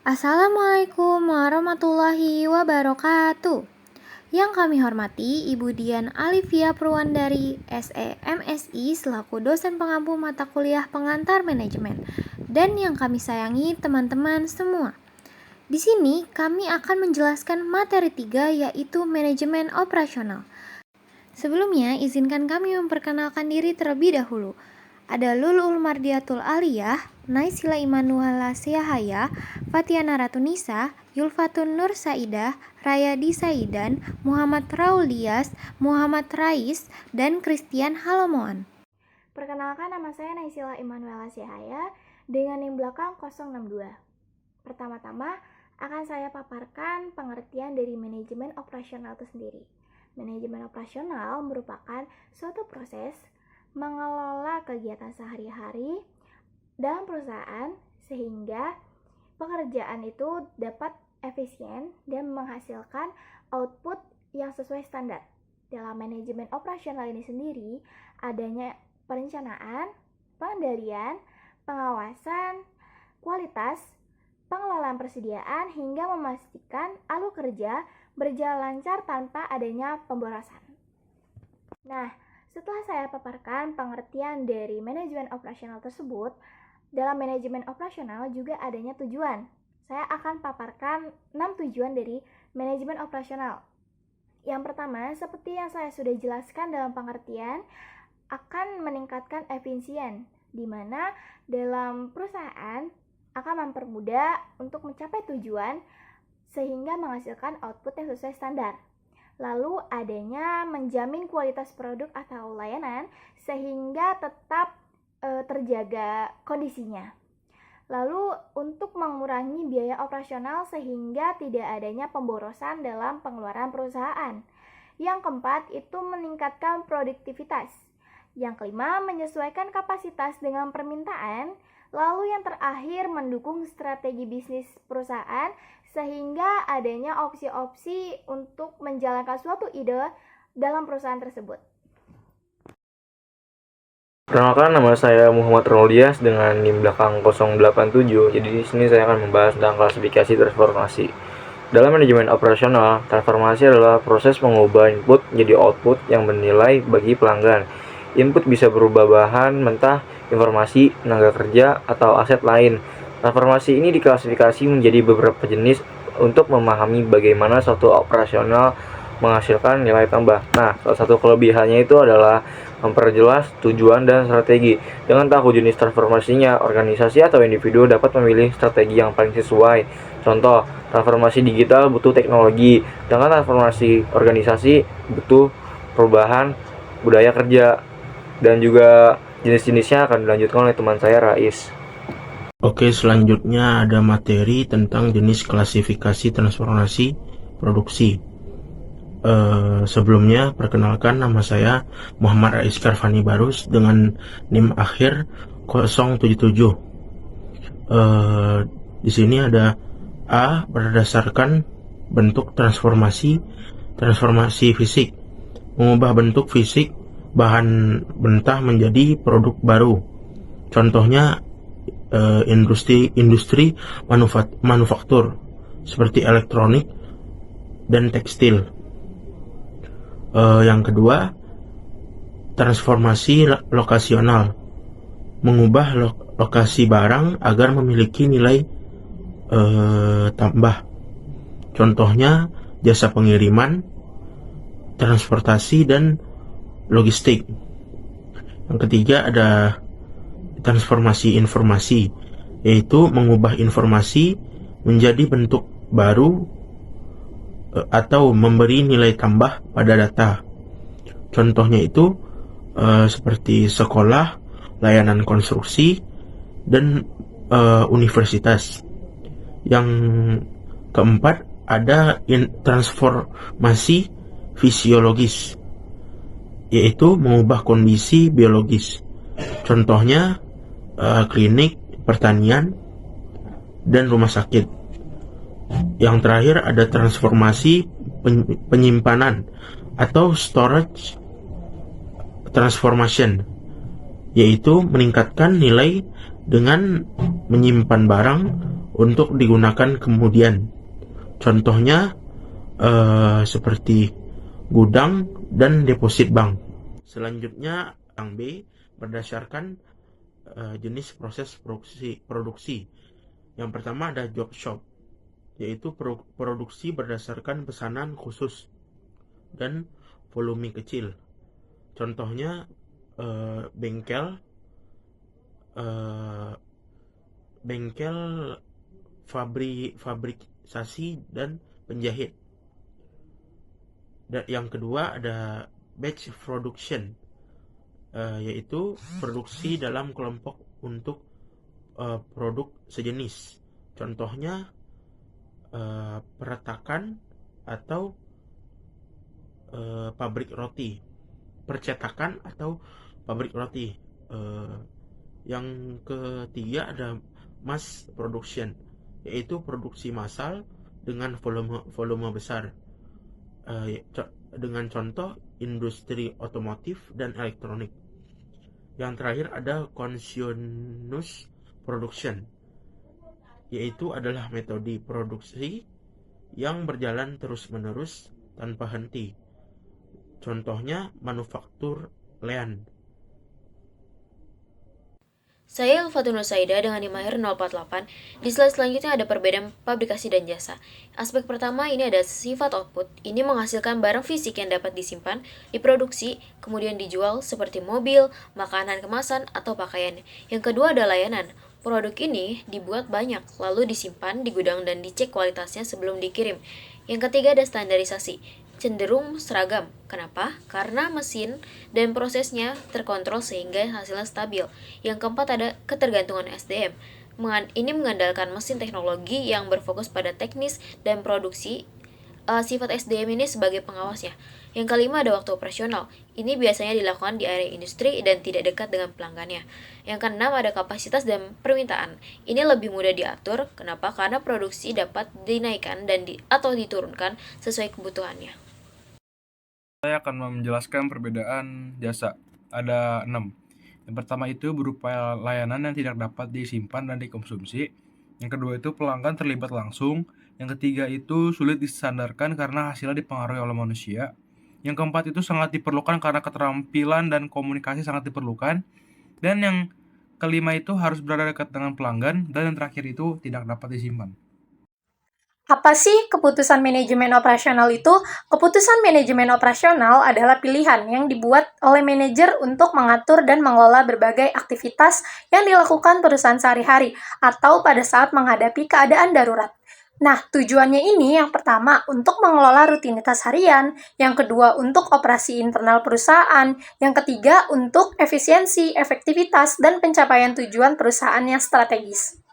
Assalamualaikum warahmatullahi wabarakatuh. Yang kami hormati Ibu Dian Alivia Purwandari, SE MSI selaku dosen pengampu mata kuliah pengantar manajemen. Dan yang kami sayangi teman-teman semua. Di sini kami akan menjelaskan materi 3 yaitu manajemen operasional. Sebelumnya izinkan kami memperkenalkan diri terlebih dahulu. Ada Lulul Mardiatul Aliyah, Naisila Imanuhala Siahaya, Fatiana Ratunisa, Yulfatun Nur Saidah, Rayadi Saidan, Muhammad Raul Dias, Muhammad Rais, dan Christian Halomoan. Perkenalkan, nama saya Naisila Imanuhala Siahaya dengan NIM belakang 062. Pertama-tama akan saya paparkan pengertian dari manajemen operasional itu sendiri. Manajemen operasional merupakan suatu proses mengelola kegiatan sehari-hari dalam perusahaan sehingga pekerjaan itu dapat efisien dan menghasilkan output yang sesuai standar. Dalam manajemen operasional ini sendiri adanya perencanaan, pengendalian, pengawasan, kualitas, pengelolaan persediaan hingga memastikan alur kerja berjalan lancar tanpa adanya pemborosan. Nah, setelah saya paparkan pengertian dari manajemen operasional tersebut, dalam manajemen operasional juga adanya tujuan. Saya akan paparkan 6 tujuan dari manajemen operasional. Yang pertama, seperti yang saya sudah jelaskan dalam pengertian, akan meningkatkan efisien, di mana dalam perusahaan akan mempermudah untuk mencapai tujuan sehingga menghasilkan output yang sesuai standar. Lalu adanya menjamin kualitas produk atau layanan sehingga tetap terjaga kondisinya. Lalu untuk mengurangi biaya operasional sehingga tidak adanya pemborosan dalam pengeluaran perusahaan. Yang keempat itu meningkatkan produktivitas. Yang kelima menyesuaikan kapasitas dengan permintaan. Lalu yang terakhir mendukung strategi bisnis perusahaan sehingga adanya opsi-opsi untuk menjalankan suatu ide dalam perusahaan tersebut. Perkenalkan, nama saya Muhammad Raul Dias dengan NIM belakang 087. Jadi di sini saya akan membahas tentang klasifikasi transformasi. Dalam manajemen operasional, transformasi adalah proses mengubah input menjadi output yang bernilai bagi pelanggan. Input bisa berubah bahan mentah, informasi, tenaga kerja, atau aset lain. Transformasi ini diklasifikasi menjadi beberapa jenis untuk memahami bagaimana suatu operasional menghasilkan nilai tambah. Nah, salah satu kelebihannya itu adalah memperjelas tujuan dan strategi. Dengan tahu jenis transformasinya, organisasi atau individu dapat memilih strategi yang paling sesuai. Contoh, transformasi digital butuh teknologi, dengan transformasi organisasi butuh perubahan budaya kerja, dan juga jenis-jenisnya akan dilanjutkan oleh teman saya Rais. Oke, selanjutnya ada materi tentang jenis klasifikasi transformasi produksi. Sebelumnya, perkenalkan, nama saya Muhammad Rais Karfani Barus dengan NIM akhir 077. Di sini ada A, berdasarkan bentuk transformasi fisik, mengubah bentuk fisik bahan mentah menjadi produk baru. Contohnya industri manufaktur seperti elektronik dan tekstil. Yang kedua, transformasi lokasional, mengubah lokasi barang agar memiliki nilai tambah. Contohnya jasa pengiriman, transportasi, dan logistik. Yang ketiga ada transformasi informasi, yaitu mengubah informasi menjadi bentuk baru atau memberi nilai tambah pada data. Contohnya itu seperti sekolah, layanan konstruksi, dan universitas. Yang keempat ada transformasi fisiologis, yaitu mengubah kondisi biologis. Contohnya klinik, pertanian, dan rumah sakit. Yang terakhir ada transformasi penyimpanan atau storage transformation, yaitu meningkatkan nilai dengan menyimpan barang untuk digunakan kemudian. Contohnya seperti gudang dan deposit bank. Selanjutnya, yang B berdasarkan jenis proses produksi. Yang pertama ada job shop, yaitu produksi berdasarkan pesanan khusus dan volume kecil. Contohnya bengkel, fabrikasi dan penjahit. Dan yang kedua ada batch production, yaitu produksi dalam kelompok untuk produk sejenis. Contohnya peretakan atau pabrik roti, percetakan atau pabrik roti. Yang ketiga ada mass production, yaitu produksi massal dengan volume besar. Dengan contoh industri otomotif dan elektronik. Yang terakhir ada continuous production, yaitu adalah metode produksi yang berjalan terus-menerus tanpa henti. Contohnya manufaktur lean. Saya Elfatun Nusaida dengan NIM akhir 048. Di slide selanjutnya ada perbedaan pabrikasi dan jasa. Aspek pertama ini ada sifat output. Ini menghasilkan barang fisik yang dapat disimpan, diproduksi, kemudian dijual seperti mobil, makanan kemasan, atau pakaian. Yang kedua ada layanan. Produk ini dibuat banyak, lalu disimpan di gudang dan dicek kualitasnya sebelum dikirim. Yang ketiga ada standarisasi. Cenderung seragam. Kenapa? Karena mesin dan prosesnya terkontrol sehingga hasilnya stabil. Yang keempat ada ketergantungan SDM. Ini mengandalkan mesin teknologi yang berfokus pada teknis dan produksi. Sifat SDM ini sebagai pengawasnya. Yang kelima ada waktu operasional. Ini biasanya dilakukan di area industri dan tidak dekat dengan pelanggannya. Yang keenam ada kapasitas dan permintaan. Ini lebih mudah diatur. Kenapa? Karena produksi dapat dinaikkan atau diturunkan sesuai kebutuhannya. Saya akan menjelaskan perbedaan jasa. Ada 6. Yang pertama itu berupa layanan yang tidak dapat disimpan dan dikonsumsi. Yang kedua itu pelanggan terlibat langsung. Yang ketiga itu sulit disandarkan karena hasilnya dipengaruhi oleh manusia. Yang keempat itu sangat diperlukan karena keterampilan dan komunikasi sangat diperlukan. Dan yang kelima itu harus berada dekat dengan pelanggan. Dan yang terakhir itu tidak dapat disimpan. Apa sih keputusan manajemen operasional itu? Keputusan manajemen operasional adalah pilihan yang dibuat oleh manajer untuk mengatur dan mengelola berbagai aktivitas yang dilakukan perusahaan sehari-hari atau pada saat menghadapi keadaan darurat. Nah, tujuannya ini yang pertama untuk mengelola rutinitas harian, yang kedua untuk operasi internal perusahaan, yang ketiga untuk efisiensi, efektivitas, dan pencapaian tujuan perusahaan yang strategis.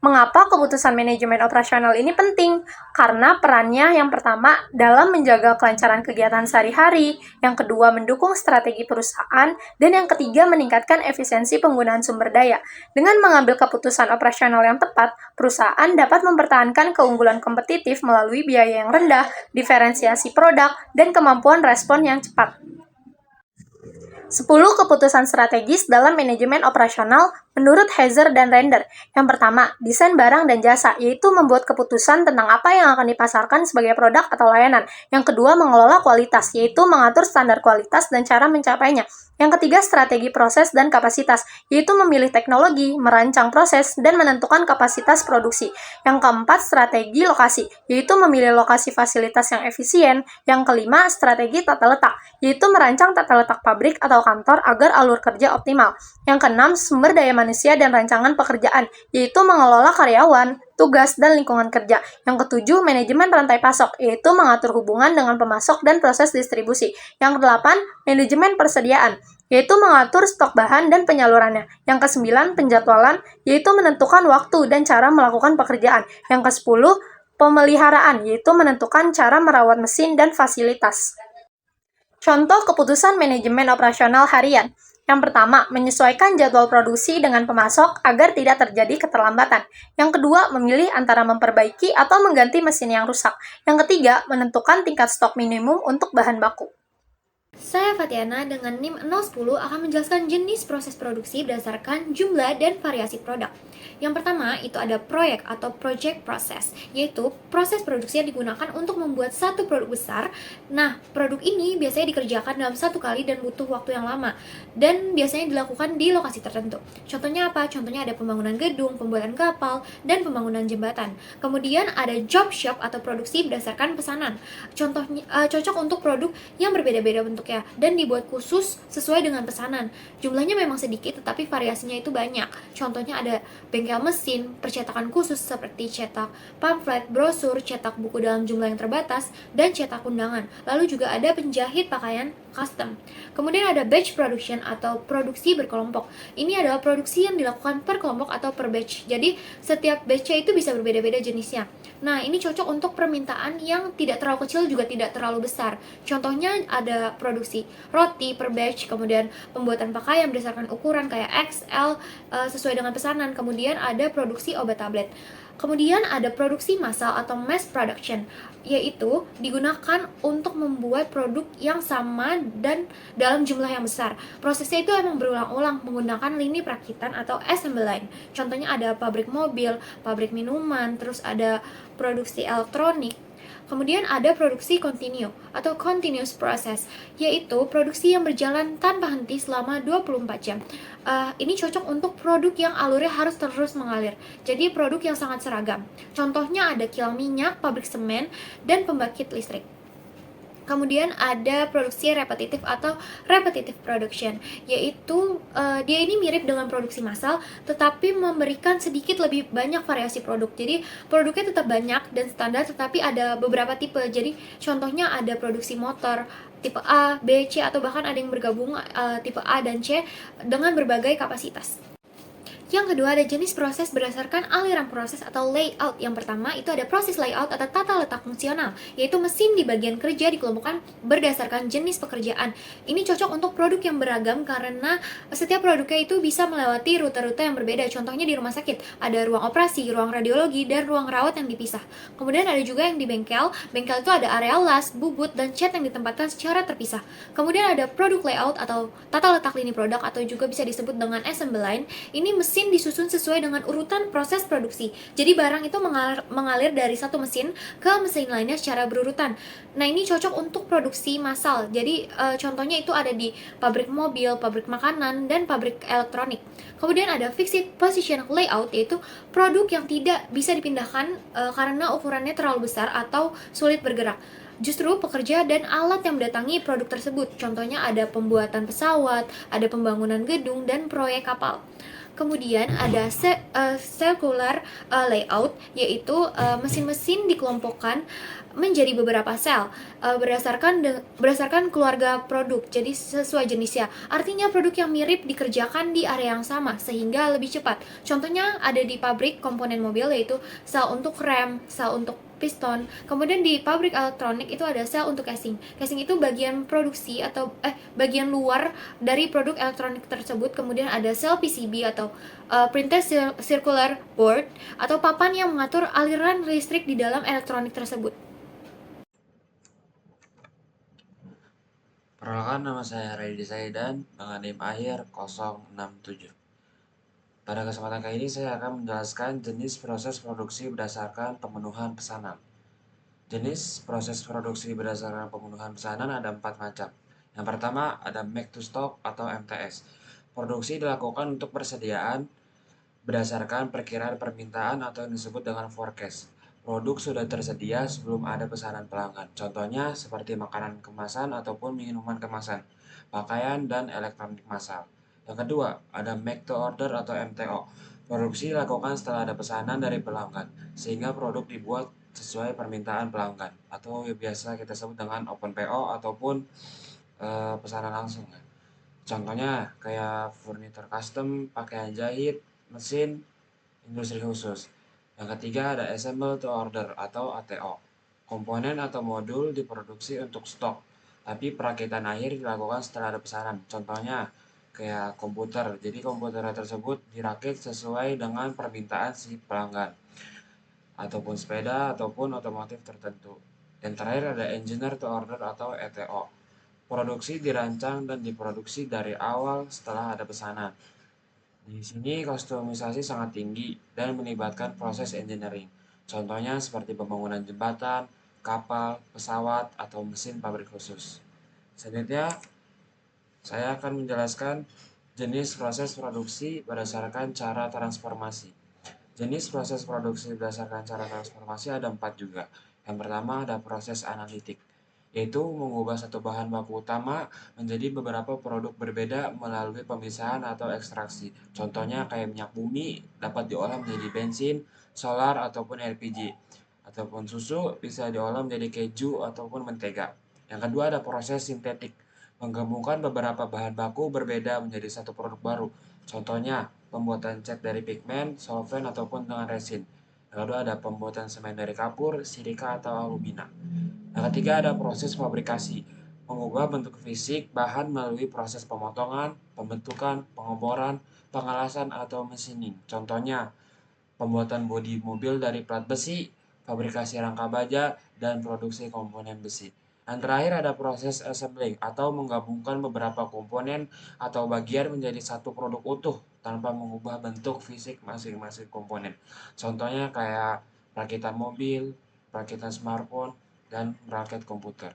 Mengapa keputusan manajemen operasional ini penting? Karena perannya yang pertama dalam menjaga kelancaran kegiatan sehari-hari, yang kedua mendukung strategi perusahaan, dan yang ketiga meningkatkan efisiensi penggunaan sumber daya. Dengan mengambil keputusan operasional yang tepat, perusahaan dapat mempertahankan keunggulan kompetitif melalui biaya yang rendah, diferensiasi produk, dan kemampuan respon yang cepat. 10 keputusan strategis dalam manajemen operasional menurut Heiser dan Render. Yang pertama, desain barang dan jasa, yaitu membuat keputusan tentang apa yang akan dipasarkan sebagai produk atau layanan. Yang kedua, mengelola kualitas, yaitu mengatur standar kualitas dan cara mencapainya. Yang ketiga, strategi proses dan kapasitas, yaitu memilih teknologi, merancang proses, dan menentukan kapasitas produksi. Yang keempat, strategi lokasi, yaitu memilih lokasi fasilitas yang efisien. Yang kelima, strategi tata letak, yaitu merancang tata letak pabrik atau kantor agar alur kerja optimal. Yang keenam, sumber daya manusia dan rancangan pekerjaan, yaitu mengelola karyawan, tugas, dan lingkungan kerja. Yang ketujuh, manajemen rantai pasok, yaitu mengatur hubungan dengan pemasok dan proses distribusi. Yang kedelapan, manajemen persediaan, yaitu mengatur stok bahan dan penyalurannya. Yang kesembilan, penjadwalan, yaitu menentukan waktu dan cara melakukan pekerjaan. Yang kesepuluh, pemeliharaan, yaitu menentukan cara merawat mesin dan fasilitas. Contoh keputusan manajemen operasional harian. Yang pertama, menyesuaikan jadwal produksi dengan pemasok agar tidak terjadi keterlambatan. Yang kedua, memilih antara memperbaiki atau mengganti mesin yang rusak. Yang ketiga, menentukan tingkat stok minimum untuk bahan baku. Saya Fatiana dengan NIM 010 akan menjelaskan jenis proses produksi berdasarkan jumlah dan variasi produk. Yang pertama itu ada proyek atau project process, yaitu proses produksi yang digunakan untuk membuat satu produk besar. Nah, produk ini biasanya dikerjakan dalam satu kali dan butuh waktu yang lama, dan biasanya dilakukan di lokasi tertentu. Contohnya apa? Contohnya ada pembangunan gedung, pembuatan kapal, dan pembangunan jembatan. Kemudian ada job shop atau produksi berdasarkan pesanan. Contohnya cocok untuk produk yang berbeda-beda bentuknya dan dibuat khusus sesuai dengan pesanan. Jumlahnya memang sedikit tetapi variasinya itu banyak. Contohnya ada bengkel mesin, percetakan khusus seperti cetak pamflet, brosur, cetak buku dalam jumlah yang terbatas, dan cetak undangan. Lalu juga ada penjahit pakaian custom. Kemudian ada batch production atau produksi berkelompok. Ini adalah produksi yang dilakukan per kelompok atau per batch. Jadi setiap batch-nya itu bisa berbeda-beda jenisnya. Nah, ini cocok untuk permintaan yang tidak terlalu kecil juga tidak terlalu besar. Contohnya ada produksi roti per batch, kemudian pembuatan pakaian berdasarkan ukuran kayak XL sesuai dengan pesanan. Kemudian ada produksi obat tablet. Kemudian ada produksi massal atau mass production, yaitu digunakan untuk membuat produk yang sama dan dalam jumlah yang besar. Prosesnya itu emang berulang-ulang menggunakan lini perakitan atau assembly line. Contohnya ada pabrik mobil, pabrik minuman, terus ada produksi elektronik. Kemudian ada produksi continue atau continuous process, yaitu produksi yang berjalan tanpa henti selama 24 jam. Ini cocok untuk produk yang alurnya harus terus mengalir. Jadi produk yang sangat seragam. Contohnya ada kilang minyak, pabrik semen, dan pembangkit listrik. Kemudian ada produksi repetitif atau repetitive production, yaitu dia ini mirip dengan produksi massal tetapi memberikan sedikit lebih banyak variasi produk. Jadi produknya tetap banyak dan standar tetapi ada beberapa tipe. Jadi contohnya ada produksi motor tipe A, B, C, atau bahkan ada yang bergabung tipe A dan C dengan berbagai kapasitas. Yang kedua ada jenis proses berdasarkan aliran proses atau layout. Yang pertama itu ada proses layout atau tata letak fungsional, yaitu mesin di bagian kerja dikelompokkan berdasarkan jenis pekerjaan. Ini cocok untuk produk yang beragam karena setiap produknya itu bisa melewati rute-rute yang berbeda. Contohnya di rumah sakit ada ruang operasi, ruang radiologi, dan ruang rawat yang dipisah. Kemudian ada juga yang di bengkel. Bengkel itu ada area las, bubut, dan cat yang ditempatkan secara terpisah. Kemudian ada produk layout atau tata letak lini produk atau juga bisa disebut dengan assembly line. Ini mesin disusun sesuai dengan urutan proses produksi. Jadi barang itu mengalir dari satu mesin ke mesin lainnya secara berurutan. Nah, ini cocok untuk produksi massal. Jadi contohnya itu ada di pabrik mobil, pabrik makanan, dan pabrik elektronik. Kemudian ada fixed position layout, yaitu produk yang tidak bisa dipindahkan karena ukurannya terlalu besar atau sulit bergerak. Justru pekerja dan alat yang mendatangi produk tersebut. Contohnya ada pembuatan pesawat, ada pembangunan gedung, dan proyek kapal. Kemudian ada circular layout, yaitu mesin-mesin dikelompokkan menjadi beberapa sel berdasarkan keluarga produk, jadi sesuai jenisnya. Artinya produk yang mirip dikerjakan di area yang sama sehingga lebih cepat. Contohnya ada di pabrik komponen mobil, yaitu sel untuk rem, sel untuk piston. Kemudian di pabrik elektronik itu ada sel untuk casing. Casing itu bagian produksi atau bagian luar dari produk elektronik tersebut. Kemudian ada sel PCB atau printed circular board atau papan yang mengatur aliran listrik di dalam elektronik tersebut. Perkenalkan, nama saya Redi Saidan dengan NIM akhir 067. Pada kesempatan kali ini saya akan menjelaskan jenis proses produksi berdasarkan pemenuhan pesanan. Jenis proses produksi berdasarkan pemenuhan pesanan ada 4 macam. Yang pertama ada make to stock atau MTS. Produksi dilakukan untuk persediaan berdasarkan perkiraan permintaan atau yang disebut dengan forecast. Produk sudah tersedia sebelum ada pesanan pelanggan. Contohnya seperti makanan kemasan ataupun minuman kemasan, pakaian, dan elektronik massal. Yang kedua, ada make to order atau MTO. Produksi dilakukan setelah ada pesanan dari pelanggan, sehingga produk dibuat sesuai permintaan pelanggan, atau biasa kita sebut dengan open PO ataupun pesanan langsung. Contohnya kayak furniture custom, pakaian jahit, mesin, industri khusus. Yang ketiga ada assemble to order atau ATO. Komponen atau modul diproduksi untuk stok, tapi perakitan akhir dilakukan setelah ada pesanan. Contohnya kayak komputer. Jadi komputer tersebut dirakit sesuai dengan permintaan si pelanggan. Ataupun sepeda ataupun otomotif tertentu. Dan terakhir ada engineer to order atau ETO. Produksi dirancang dan diproduksi dari awal setelah ada pesanan. Di sini kustomisasi sangat tinggi dan melibatkan proses engineering. Contohnya seperti pembangunan jembatan, kapal, pesawat, atau mesin pabrik khusus. Selanjutnya, saya akan menjelaskan jenis proses produksi berdasarkan cara transformasi. Jenis proses produksi berdasarkan cara transformasi ada 4 juga. Yang pertama ada proses analitik, yaitu mengubah satu bahan baku utama menjadi beberapa produk berbeda melalui pemisahan atau ekstraksi. Contohnya kayak minyak bumi dapat diolah menjadi bensin, solar, ataupun LPG. Ataupun susu bisa diolah menjadi keju ataupun mentega. Yang kedua ada proses sintetik, menggabungkan beberapa bahan baku berbeda menjadi satu produk baru. Contohnya, pembuatan cat dari pigmen, solvent, ataupun dengan resin. Yang kedua ada pembuatan semen dari kapur, silika, atau alumina. Yang ketiga ada proses fabrikasi, mengubah bentuk fisik bahan melalui proses pemotongan, pembentukan, pengeboran, pengelasan, atau machining. Contohnya, pembuatan bodi mobil dari plat besi, fabrikasi rangka baja, dan produksi komponen besi. Dan terakhir ada proses assembling atau menggabungkan beberapa komponen atau bagian menjadi satu produk utuh tanpa mengubah bentuk fisik masing-masing komponen. Contohnya kayak rakitan mobil, rakitan smartphone, dan merakit komputer.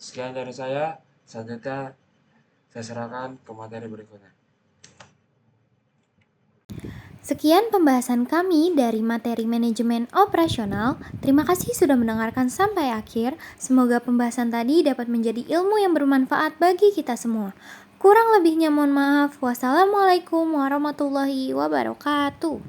Sekian dari saya, selanjutnya saya serahkan ke materi berikutnya. Sekian pembahasan kami dari materi manajemen operasional. Terima kasih sudah mendengarkan sampai akhir. Semoga pembahasan tadi dapat menjadi ilmu yang bermanfaat bagi kita semua. Kurang lebihnya mohon maaf. Wassalamualaikum warahmatullahi wabarakatuh.